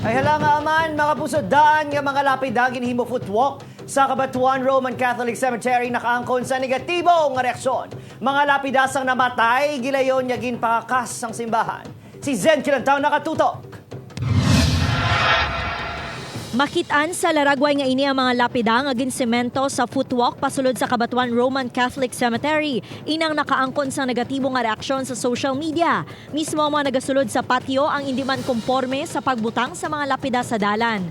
Ay hala nga man, mga pusod daan nga mga lapida ginhimo footwalk sa Cabatuan Roman Catholic Cemetery nakaangkon sa negatibo nga reaksyon. Mga lapidasang namatay, gilayon niya ginpakas ang simbahan. Si Zen Kilantao nakatutok. Makitaan sa laragway nga ini ang mga lapida nga ginsemento sa footwalk pasulod sa Cabatuan Roman Catholic Cemetery. Inang nakaangkon sa negatibo nga reaksyon sa social media. Mismo ang mga nagasulod sa patio ang hindi man komporme sa pagbutang sa mga lapida sa dalan.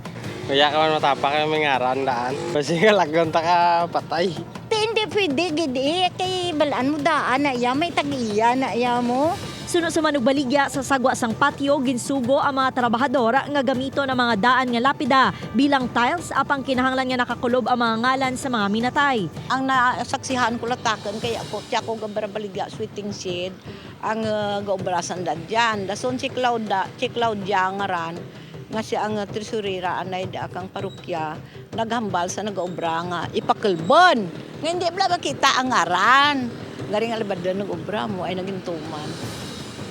Kaya ka man matapak yung mga randaan. Kasi lagon ta ka patay. Hindi pwede, gidi. Kay balaan mo daan na iya, may tag-iya na iya mo. Suno sa manugbaligya sa sagwa sang patio, ginsugo ang mga trabahador nga gamito ng mga daan nga lapida bilang tiles apang kinahanglan nga nakakulob ang mga ngalan sa mga minatay. Ang nasaksihan ko latakan kaya ako, tiya ko gabarbaligya sweeting seed, ang gaubrasan da dyan. Dason si Claudia ngaran, nga siya ang tresurera anay da kang parokya, naghambal sa nagaubra nga ipakalbon. Nga hindi bla makita ang ngaran. Ngaring alabad na nag-ubra mo ay nagintuman.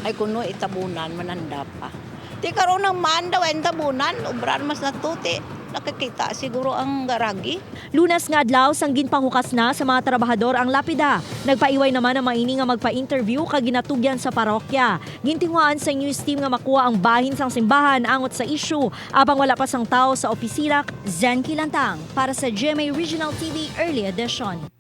Ay kuno itabunan mananda pa. Di karon naman daw ang tabunan, ubran mas natuti. Nakikita siguro ang garagi. Lunas nga adlaw sang ginpanghukas na sa mga trabahador ang lapida. Nagpaiway naman ang maini nga magpa-interview kag ginatugyan sa parokya. Gintinguhaan sa news team nga makuha ang bahin sang simbahan angot sa issue abang wala pa sang tao sa opisina. Zen Kilantang para sa GMA Regional TV Early Edition.